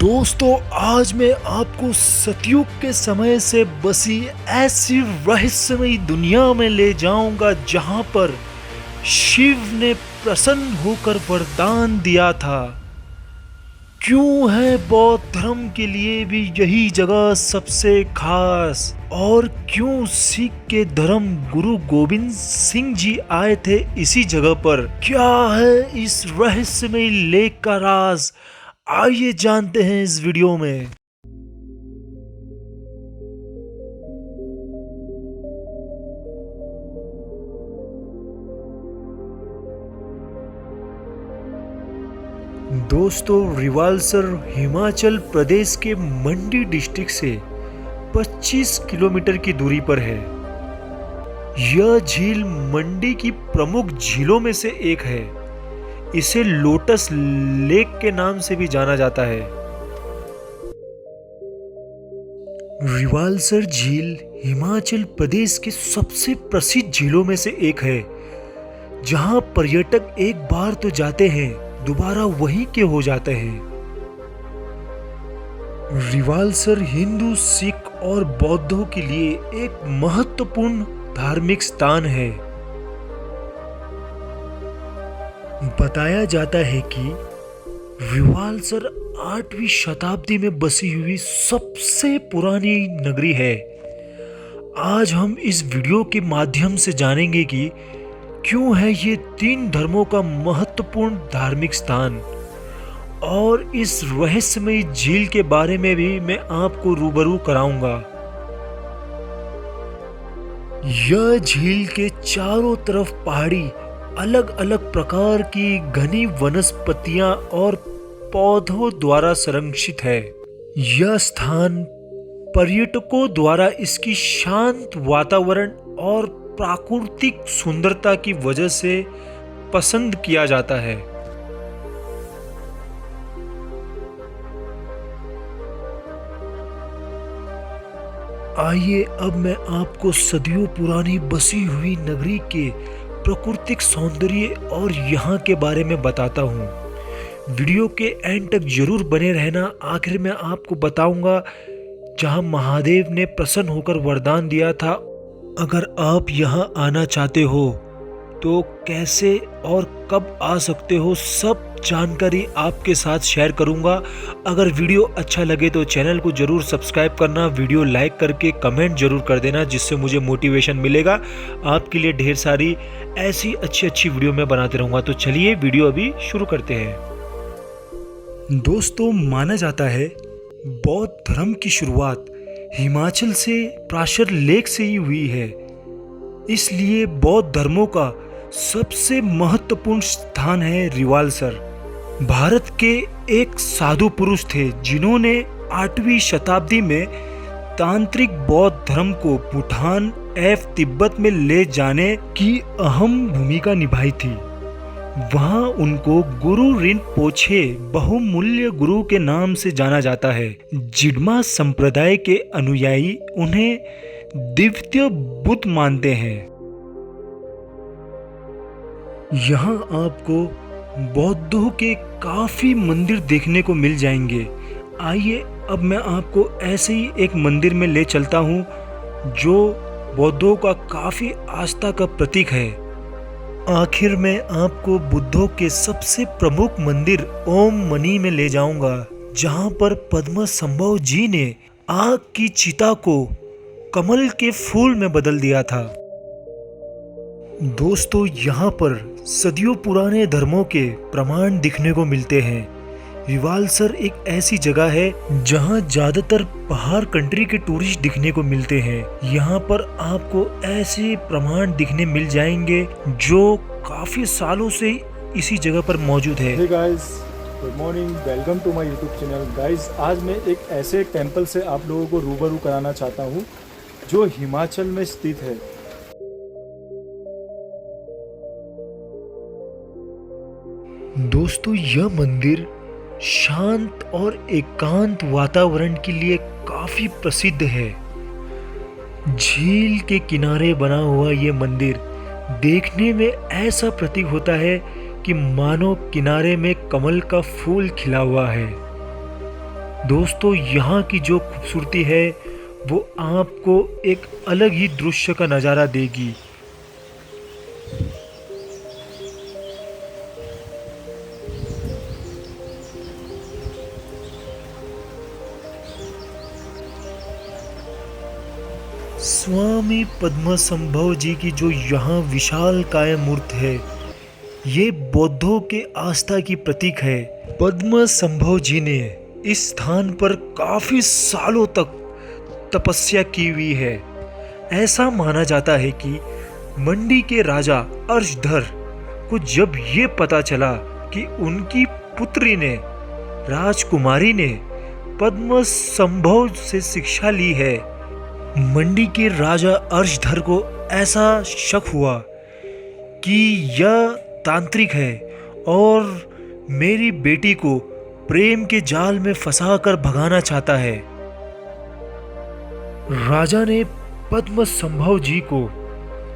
दोस्तों, आज मैं आपको सतयुग के समय से बसी ऐसी रहस्यमयी दुनिया में ले जाऊंगा जहां पर शिव ने प्रसन्न होकर वरदान दिया था। क्यों है बौद्ध धर्म के लिए भी यही जगह सबसे खास, और क्यों सिख के धर्म गुरु गोविंद सिंह जी आए थे इसी जगह पर? क्या है इस रहस्यमयी लेक का राज? आइए जानते हैं इस वीडियो में। दोस्तों, रिवालसर हिमाचल प्रदेश के मंडी डिस्ट्रिक्ट से 25 किलोमीटर की दूरी पर है। यह झील मंडी की प्रमुख झीलों में से एक है। इसे लोटस लेक के नाम से भी जाना जाता है। रिवालसर झील हिमाचल प्रदेश के सबसे प्रसिद्ध झीलों में से एक है, जहां पर्यटक एक बार तो जाते हैं, दोबारा वहीं के हो जाते हैं। रिवालसर हिंदू, सिख और बौद्धों के लिए एक महत्वपूर्ण धार्मिक स्थान है। बताया जाता है कि रिवालसर 8वीं शताब्दी में बसी हुई सबसे पुरानी नगरी है। आज हम इस वीडियो के माध्यम से जानेंगे कि क्यों है ये 3 धर्मों का महत्वपूर्ण धार्मिक स्थान, और इस रहस्यमयी झील के बारे में भी मैं आपको रूबरू कराऊंगा। यह झील के चारों तरफ पहाड़ी, अलग अलग प्रकार की घनी वनस्पतियां और पौधों द्वारा संरक्षित है। यह स्थान पर्यटकों द्वारा इसकी शांत वातावरण और प्राकृतिक सुंदरता की वजह से पसंद किया जाता है। आइए अब मैं आपको सदियों पुरानी बसी हुई नगरी के प्राकृतिक सौंदर्य और यहाँ के बारे में बताता हूँ। वीडियो के एंड तक जरूर बने रहना। आखिर में आपको बताऊंगा जहाँ महादेव ने प्रसन्न होकर वरदान दिया था। अगर आप यहाँ आना चाहते हो तो कैसे और कब आ सकते हो, सब जानकारी आपके साथ शेयर करूंगा। अगर वीडियो अच्छा लगे तो चैनल को जरूर सब्सक्राइब करना, वीडियो लाइक करके कमेंट जरूर कर देना, जिससे मुझे मोटिवेशन मिलेगा। आपके लिए ढेर सारी ऐसी अच्छी वीडियो मैं बनाते रहूंगा। तो चलिए वीडियो अभी शुरू करते हैं। दोस्तों, माना जाता है बौद्ध धर्म की शुरुआत हिमाचल से प्राशर लेक से ही हुई है। इसलिए बौद्ध धर्मों का सबसे महत्वपूर्ण स्थान है रिवालसर। भारत के एक साधु पुरुष थे जिन्होंने 8वीं शताब्दी में तांत्रिक बौद्ध धर्म को भूटान तिब्बत में ले जाने की अहम भूमिका निभाई थी। वहां उनको गुरु रिनपोछे, बहुमूल्य गुरु के नाम से जाना जाता है। जिड्मा संप्रदाय के अनुयायी उन्हें दिव्य बुद्ध मानते हैं। यहाँ आपको बौद्धों के काफी मंदिर देखने को मिल जाएंगे। आइए अब मैं आपको ऐसे ही एक मंदिर में ले चलता हूँ जो बौद्धों का काफी आस्था का प्रतीक है। आखिर में आपको बुद्धों के सबसे प्रमुख मंदिर ओम मनी में ले जाऊंगा, जहां पर पद्मसंभव जी ने आग की चिता को कमल के फूल में बदल दिया था। दोस्तों, यहाँ पर सदियों पुराने धर्मों के प्रमाण दिखने को मिलते हैं। रिवालसर एक ऐसी जगह है जहाँ ज्यादातर बाहर कंट्री के टूरिस्ट दिखने को मिलते हैं। यहाँ पर आपको ऐसे प्रमाण दिखने मिल जाएंगे जो काफी सालों से इसी जगह पर मौजूद है। Hey guys, good morning, welcome to my YouTube channel. Guys, आज मैं एक ऐसे टेंपल से आप लोगों को रूबरू कराना चाहता हूँ जो हिमाचल में स्थित है। दोस्तों, यह मंदिर शांत और एकांत वातावरण के लिए काफी प्रसिद्ध है। झील के किनारे बना हुआ यह मंदिर देखने में ऐसा प्रतीक होता है कि मानो किनारे में कमल का फूल खिला हुआ है। दोस्तों, यहाँ की जो खूबसूरती है वो आपको एक अलग ही दृश्य का नज़ारा देगी। स्वामी पद्मसंभव जी की जो यहाँ विशाल काय मूर्ति है, ये बौद्धों के आस्था की प्रतीक है। पद्मसंभव जी ने इस स्थान पर काफी सालों तक तपस्या की हुई है। ऐसा माना जाता है कि मंडी के राजा अर्शधर को जब ये पता चला कि उनकी पुत्री ने, राजकुमारी ने पद्मसंभव से शिक्षा ली है, मंडी के राजा अर्शधर को ऐसा शक हुआ कि यह तांत्रिक है और मेरी बेटी को प्रेम के जाल में फंसाकर भगाना चाहता है। राजा ने पद्मसंभव जी को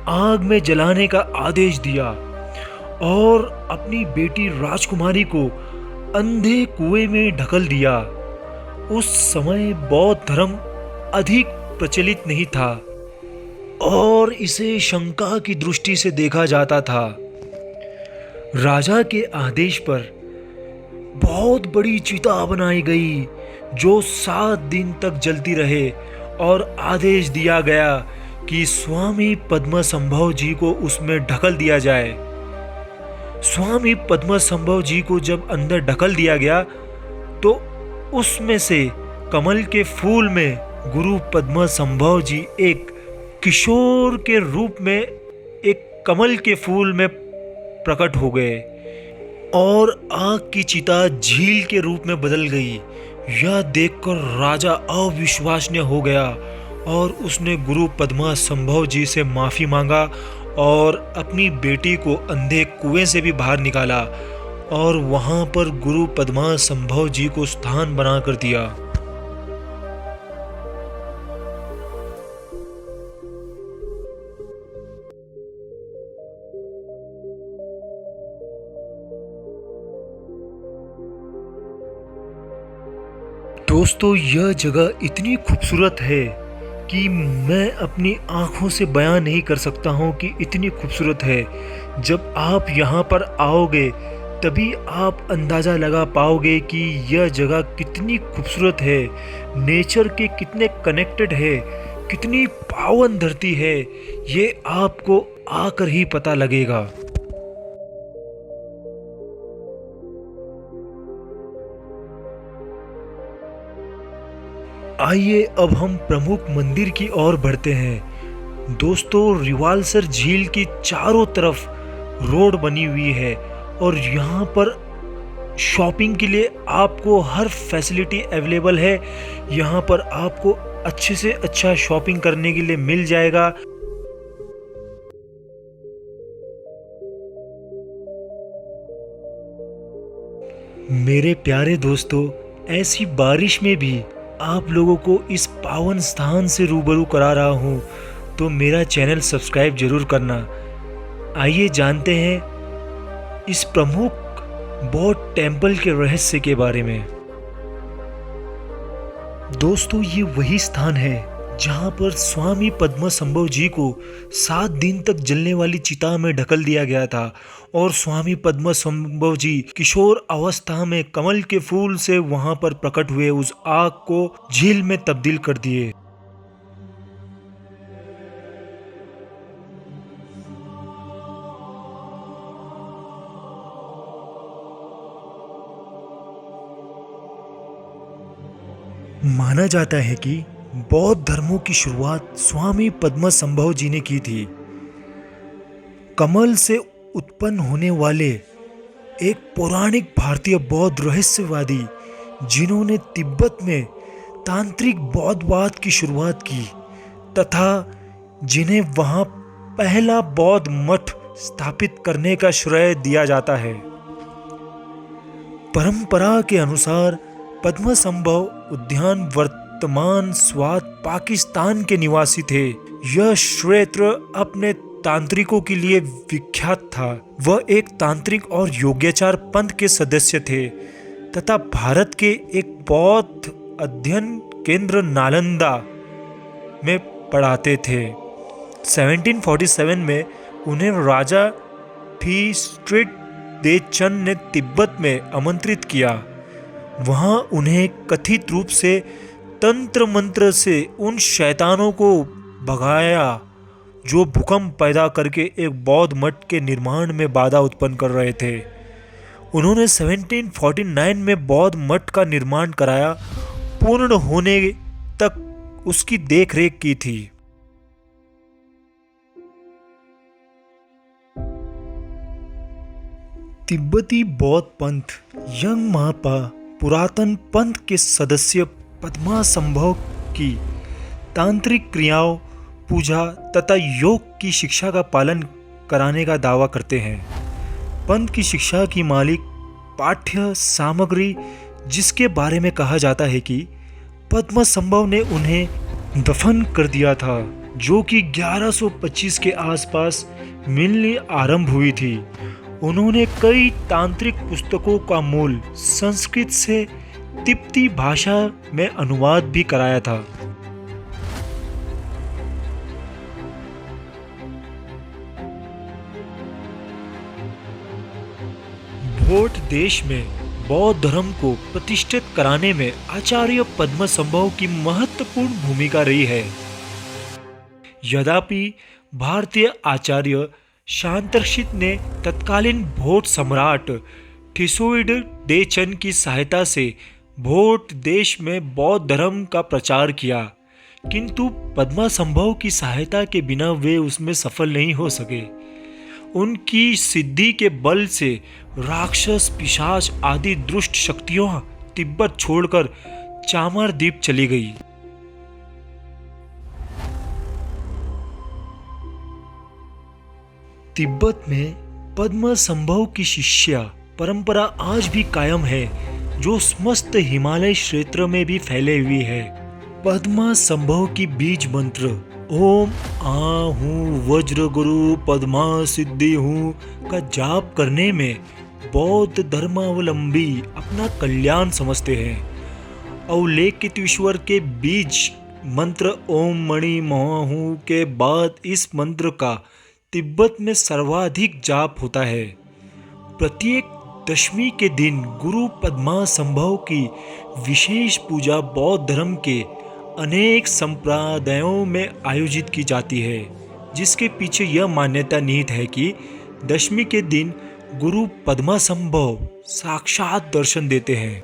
आग में जलाने का आदेश दिया और अपनी बेटी राजकुमारी को अंधे कुएं में ढकल दिया। उस समय बौद्ध धर्म अधिक प्रचलित नहीं था और इसे शंका की दृष्टि से देखा जाता था। राजा के आदेश पर बहुत बड़ी चिता बनाई गई जो 7 दिन तक जलती रहे और आदेश दिया गया कि स्वामी पद्मसंभव जी को उसमें ढकल दिया जाए। स्वामी पद्मसंभव जी को जब अंदर ढकल दिया गया तो उसमें से कमल के फूल में गुरु पद्मसंभव जी एक किशोर के रूप में एक कमल के फूल में प्रकट हो गए और आग की चिता झील के रूप में बदल गई। यह देखकर राजा अविश्वसनीय हो गया और उसने गुरु पद्मसंभव जी से माफी मांगा और अपनी बेटी को अंधे कुएं से भी बाहर निकाला और वहां पर गुरु पद्मसंभव जी को स्थान बनाकर दिया। दोस्तों, यह जगह इतनी खूबसूरत है कि मैं अपनी आँखों से बयां नहीं कर सकता हूँ कि इतनी खूबसूरत है। जब आप यहाँ पर आओगे तभी आप अंदाज़ा लगा पाओगे कि यह जगह कितनी खूबसूरत है, नेचर के कितने कनेक्टेड है, कितनी पावन धरती है, ये आपको आकर ही पता लगेगा। आइए अब हम प्रमुख मंदिर की ओर बढ़ते हैं। दोस्तों, रिवालसर झील की चारों तरफ रोड बनी हुई है और यहाँ पर शॉपिंग के लिए आपको हर फैसिलिटी अवेलेबल है। यहाँ पर आपको अच्छे से अच्छा शॉपिंग करने के लिए मिल जाएगा। मेरे प्यारे दोस्तों, ऐसी बारिश में भी आप लोगों को इस पावन स्थान से रूबरू करा रहा हूँ, तो मेरा चैनल सब्सक्राइब जरूर करना। आइए जानते हैं इस प्रमुख बौद्ध टेम्पल के रहस्य के बारे में। दोस्तों, ये वही स्थान है जहाँ पर स्वामी पद्मसंभव जी को 7 दिन तक जलने वाली चिता में ढकल दिया गया था और स्वामी पद्मसंभव जी किशोर अवस्था में कमल के फूल से वहां पर प्रकट हुए उस आग को झील में तब्दील कर दिए। माना जाता है कि बौद्ध धर्मों की शुरुआत स्वामी पद्मसंभव जी ने की थी। कमल से उत्पन्न होने वाले एक पौराणिक भारतीय बौद्ध रहस्यवादी जिन्होंने तिब्बत में तांत्रिक बौद्धवाद की शुरुआत की तथा जिन्हें वहां पहला बौद्ध मठ स्थापित करने का श्रेय दिया जाता है। परंपरा के अनुसार पद्मसंभव उद्यान वर्तमान स्वात पाकिस्तान के निवासी थे। यह क्षेत्र अपने तांत्रिकों के लिए विख्यात था। वह एक तांत्रिक और योग्याचार पंथ के सदस्य थे तथा भारत के एक बौद्ध अध्ययन केंद्र नालंदा में पढ़ाते थे। 1747 में उन्हें राजा थी देचंद ने तिब्बत में आमंत्रित किया। वहां उन्हें कथित रूप से तंत्र मंत्र से उन शैतानों को भगाया जो भूकंप पैदा करके एक बौद्ध मठ के निर्माण में बाधा उत्पन्न कर रहे थे। उन्होंने 1749 में बौद्ध मठ का निर्माण कराया, पूर्ण होने तक उसकी देखरेख की थी। तिब्बती बौद्ध पंथ यंग महापा पुरातन पंथ के सदस्य पद्मासंभव की तांत्रिक क्रियाओं, पूजा तथा योग की शिक्षा का पालन कराने का दावा करते हैं। पंथ की शिक्षा की मालिक पाठ्य सामग्री, जिसके बारे में कहा जाता है कि पद्मासंभव ने उन्हें दफन कर दिया था, जो कि 1125 के आसपास मिलनी आरंभ हुई थी। उन्होंने कई तांत्रिक पुस्तकों का मूल संस्कृत से तिब्बती भाषा में अनुवाद भी कराया था। भोट देश में बौद्ध धर्म को प्रतिष्ठित कराने में आचार्य पद्मसंभव की महत्वपूर्ण भूमिका रही है। यद्यपि भारतीय आचार्य शांतर्षित ने तत्कालीन भोट सम्राट थीसोइड-देचंद की सहायता से भोट देश में बौद्ध धर्म का प्रचार किया, किंतु पद्मासंभव की सहायता के बिना वे उसमें सफल नहीं हो सके। उनकी सिद्धि के बल से राक्षस, पिशाच आदि दुष्ट शक्तियां तिब्बत छोड़कर चामर द्वीप चली गई। तिब्बत में पद्मासंभव की शिष्या परंपरा आज भी कायम है, जो समस्त हिमालय क्षेत्र में भी फैले हुई है। पद्मासंभव की बीज मंत्र ओम आ हूँ वज्र गुरु पद्मा सिद्धि हूँ का जाप करने में बौद्ध धर्मावलंबी अपना कल्याण समझते हैं। अवलोकितेश्वर के बीज मंत्र ओम मणि महाहू के बाद इस मंत्र का तिब्बत में सर्वाधिक जाप होता है। प्रत्येक दशमी के दिन गुरु पद्मासंभव की विशेष पूजा बौद्ध धर्म के अनेक संप्रदायों में आयोजित की जाती है, जिसके पीछे यह मान्यता निहित है कि दशमी के दिन गुरु पद्मासंभव साक्षात दर्शन देते हैं।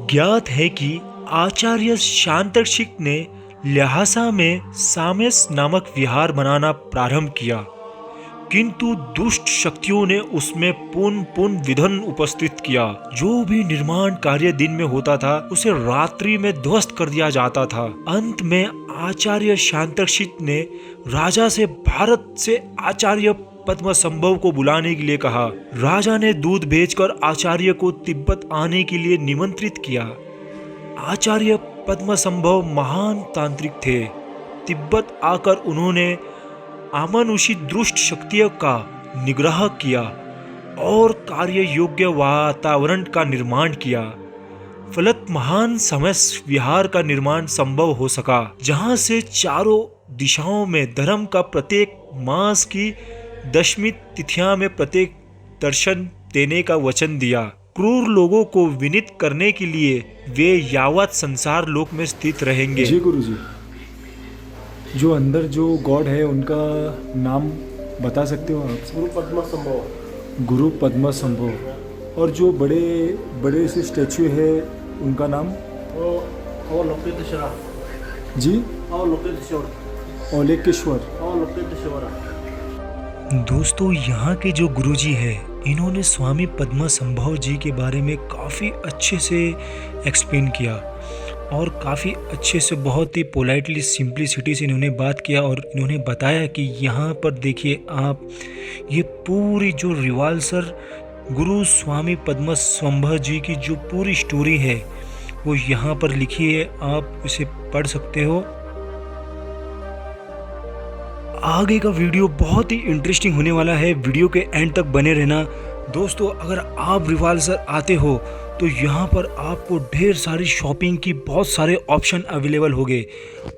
ज्ञात है कि आचार्य शांतर्षित ने ल्हासा में सामेस नामक विहार बनाना प्रारंभ किया, किंतु दुष्ट शक्तियों ने उसमें पुनः विघ्न उपस्थित किया। जो भी निर्माण कार्य दिन में होता था, उसे रात्रि में ध्वस्त कर दिया जाता था। अंत में आचार्य शांतर्षित ने राजा से भारत से आचार्य पद्मासंभव को बुलाने के लिए कहा। राजा ने दूत भेजकर आचार्य को तिब्बत आने के लिए निमंत्रित किया। आचार्य पद्मासंभव महान तांत्रिक थे। तिब्बत आकर उन्होंने अमानुषी दुष्ट शक्तियों का निग्रह किया और कार्य योग्य वातावरण का निर्माण किया। फलत महान समस विहार का निर्माण संभव हो सका, जहां से चारों दिशाओं में धर्म का प्रत्येक मास की दशमी तिथियां में प्रत्येक दर्शन देने का वचन दिया। क्रूर लोगों को विनीत करने के लिए वे यावत संसार लोक में स्थित रहेंगे। जी गुरुजी, जो अंदर जो गॉड है उनका नाम बता सकते हो आप? गुरु पद्मासंभव। गुरु पद्मासंभव। और जो बड़े बड़े से स्टैचू है उनका नाम? वो लोकेश्वरा जी, लोकेश्वर। दोस्तों, यहाँ के जो गुरुजी हैं, इन्होंने स्वामी पद्मासंभव जी के बारे में काफ़ी अच्छे से एक्सप्लेन किया और काफ़ी अच्छे से बहुत ही पोलाइटली सिंप्लिसिटी से इन्होंने बात किया और इन्होंने बताया कि यहाँ पर देखिए आप, ये पूरी जो रिवाल्सर गुरु स्वामी पद्मासंभव जी की जो पूरी स्टोरी है वो यहाँ पर लिखी है, आप इसे पढ़ सकते हो। आगे का वीडियो बहुत ही इंटरेस्टिंग होने वाला है, वीडियो के एंड तक बने रहना। दोस्तों अगर आप रिवाल्सर आते हो तो यहाँ पर आपको ढेर सारी शॉपिंग की बहुत सारे ऑप्शन अवेलेबल होंगे।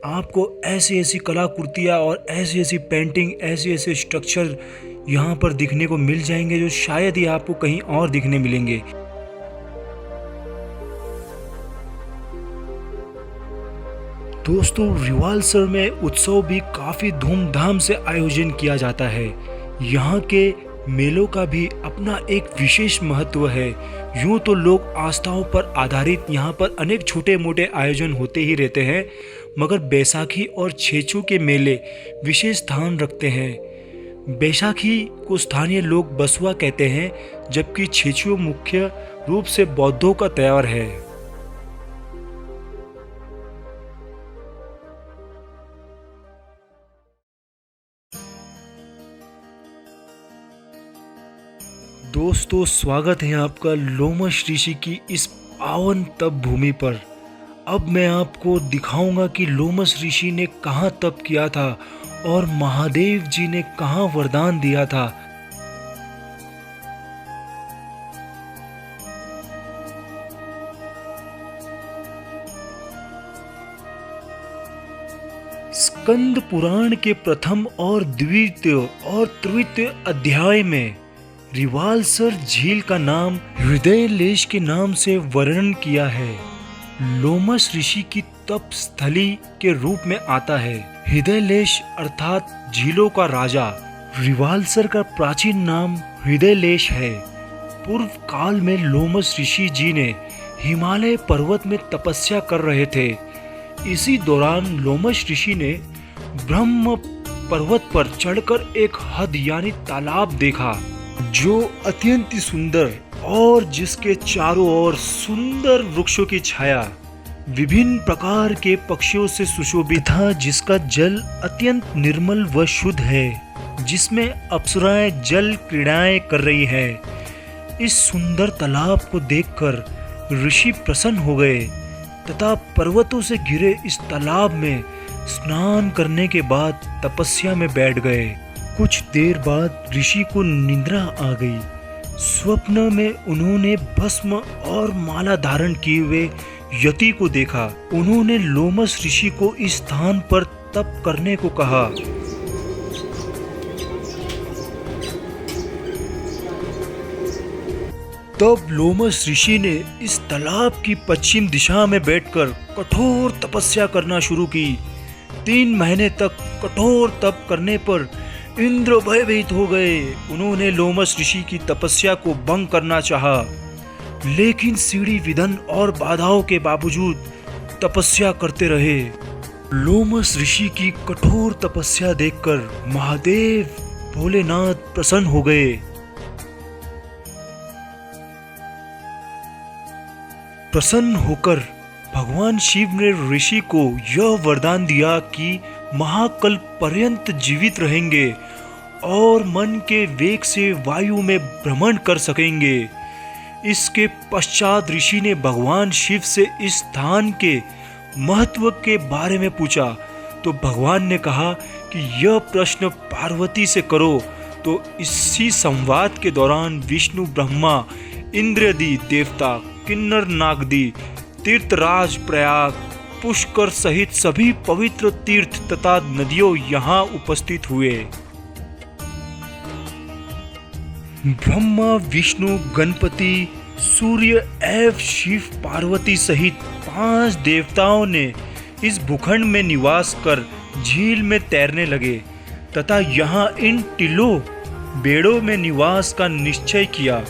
आपको ऐसी ऐसी कलाकृतियाँ और ऐसी ऐसी पेंटिंग, ऐसे ऐसे स्ट्रक्चर यहाँ पर दिखने को मिल जाएंगे जो शायद ही आपको कहीं और दिखने मिलेंगे। दोस्तों रिवाल्सर में उत्सव भी काफ़ी धूमधाम से आयोजन किया जाता है। यहाँ के मेलों का भी अपना एक विशेष महत्व है। यूँ तो लोक आस्थाओं पर आधारित यहाँ पर अनेक छोटे मोटे आयोजन होते ही रहते हैं, मगर बैसाखी और छेछू के मेले विशेष स्थान रखते हैं। बैसाखी को स्थानीय लोग बसुआ कहते हैं, जबकि छेछू मुख्य रूप से बौद्धों का त्योहार है। दोस्तों स्वागत है आपका लोमश ऋषि की इस पावन तप भूमि पर। अब मैं आपको दिखाऊंगा कि लोमश ऋषि ने कहाँ तप किया था और महादेव जी ने कहाँ वरदान दिया था। स्कंद पुराण के प्रथम और द्वितीय और तृतीय अध्याय में रिवाल्सर झील का नाम हृदयलेश के नाम से वर्णन किया है। लोमश ऋषि की तप स्थली के रूप में आता है। हृदयलेश अर्थात झीलों का राजा। रिवाल्सर का प्राचीन नाम हृदयलेश है। पूर्व काल में लोमश ऋषि जी ने हिमालय पर्वत में तपस्या कर रहे थे। इसी दौरान लोमश ऋषि ने ब्रह्म पर्वत पर चढ़कर एक हद यानी तालाब देखा, जो अत्यंत सुंदर और जिसके चारों ओर सुंदर वृक्षों की छाया, विभिन्न प्रकार के पक्षियों से सुशोभित था, जिसका जल अत्यंत निर्मल व शुद्ध है, जिसमें अप्सराएं जल क्रीड़ाएं कर रही है। इस सुंदर तालाब को देखकर ऋषि प्रसन्न हो गए तथा पर्वतों से घिरे इस तालाब में स्नान करने के बाद तपस्या में बैठ गए। कुछ देर बाद ऋषि को निद्रा आ गई। स्वप्न में उन्होंने भस्म और माला धारण किए हुए यति को देखा। उन्होंने लोमश ऋषि को इस स्थान पर तप करने को कहा। तब लोमश ऋषि ने इस तालाब की पश्चिम दिशा में बैठकर कठोर तपस्या करना शुरू की। 3 महीने तक कठोर तप करने पर इंद्र भयभीत हो गए। उन्होंने लोमश ऋषि की तपस्या को भंग करना चाहा, लेकिन सीढ़ी विघ्न और बाधाओं के बावजूद तपस्या करते रहे। लोमश ऋषि की कठोर तपस्या देखकर महादेव भोलेनाथ प्रसन्न हो गए। प्रसन्न होकर भगवान शिव ने ऋषि को यह वरदान दिया कि महाकल्प पर्यंत जीवित रहेंगे और मन के वेग से वायु में भ्रमण कर सकेंगे। इसके पश्चात ऋषि ने भगवान शिव से इस स्थान के महत्व के बारे में पूछा, तो भगवान ने कहा कि यह प्रश्न पार्वती से करो। तो इसी संवाद के दौरान विष्णु, ब्रह्मा, इंद्रादि देवता, किन्नर नागदी, तीर्थराज प्रयाग, पुष्कर सहित सभी पवित्र तीर्थ तथा नदियों यहाँ उपस्थित हुए। ब्रह्मा, विष्णु, गणपति, सूर्य एवं शिव पार्वती सहित 5 देवताओं ने इस भूखंड में निवास कर झील में तैरने लगे तथा यहाँ इन टीलों बेड़ों में निवास का निश्चय किया।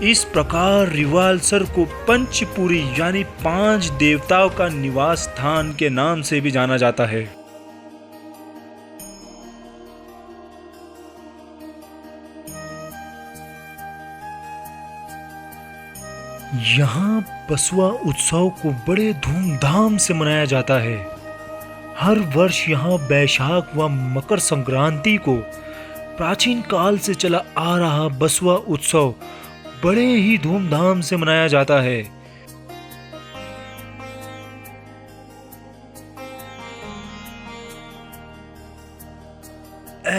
इस प्रकार रिवाल्सर को पंचपुरी यानी 5 देवताओं का निवास स्थान के नाम से भी जाना जाता है। यहाँ बसुआ उत्सव को बड़े धूमधाम से मनाया जाता है। हर वर्ष यहाँ बैशाख व मकर संक्रांति को प्राचीन काल से चला आ रहा बसुआ उत्सव बड़े ही धूमधाम से मनाया जाता है।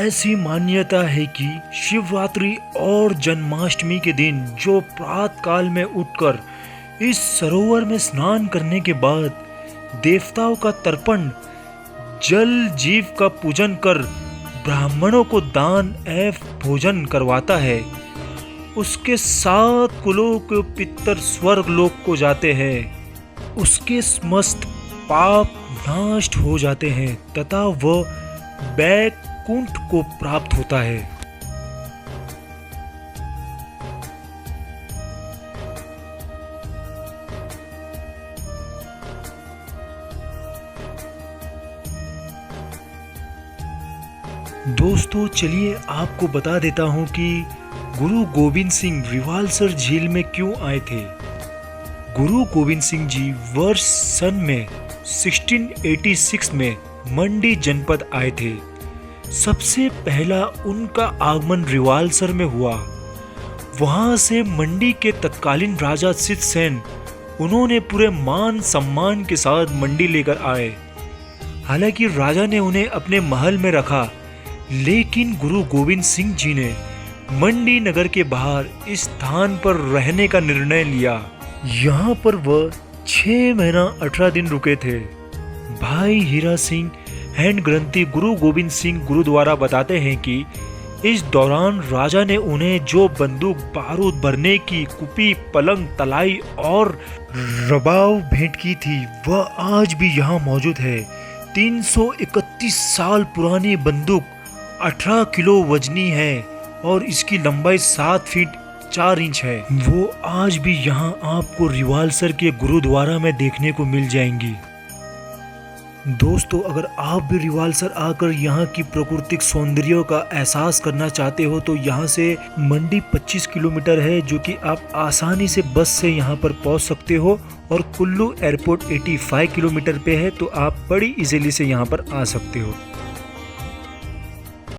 ऐसी मान्यता है कि शिवरात्रि और जन्माष्टमी के दिन जो प्रातः काल में उठकर इस सरोवर में स्नान करने के बाद देवताओं का तर्पण जल जीव का पूजन कर ब्राह्मणों को दान एवं भोजन करवाता है, उसके 7 कुलों के पितर स्वर्ग लोक को जाते हैं, उसके समस्त पाप नष्ट हो जाते हैं तथा वह बैकुंठ को प्राप्त होता है। दोस्तों चलिए आपको बता देता हूं कि गुरु गोविंद सिंह रिवालसर झील में क्यों आए थे। गुरु गोविंद सिंह जी वर्ष सन में 1686 में मंडी जनपद आए थे। सबसे पहला उनका आगमन रिवालसर में हुआ। वहां से मंडी के तत्कालीन राजा सिद्धसेन उन्होंने पूरे मान सम्मान के साथ मंडी लेकर आए। हालांकि राजा ने उन्हें अपने महल में रखा, लेकिन गुरु गोविंद सिंह जी ने मंडी नगर के बाहर इस स्थान पर रहने का निर्णय लिया। यहाँ पर वह 6 महीना 18 दिन रुके थे। भाई हीरा सिंह हैंड ग्रंथी गुरु गोविंद सिंह गुरुद्वारा बताते हैं कि इस दौरान राजा ने उन्हें जो बंदूक बारूद भरने की कुपी, पलंग, तलाई और रबाव भेंट की थी वह आज भी यहाँ मौजूद है। 331 साल पुरानी बंदूक 18 किलो वजनी है और इसकी लंबाई 7 फीट 4 इंच है। वो आज भी यहाँ आपको रिवालसर के गुरुद्वारा में देखने को मिल जाएंगी। दोस्तों अगर आप भी रिवालसर आकर यहाँ की प्राकृतिक सौंदर्य का एहसास करना चाहते हो तो यहाँ से मंडी 25 किलोमीटर है, जो कि आप आसानी से बस से यहाँ पर पहुँच सकते हो, और कुल्लू एयरपोर्ट 85 किलोमीटर पे है, तो आप बड़ी इजीली से यहाँ पर आ सकते हो।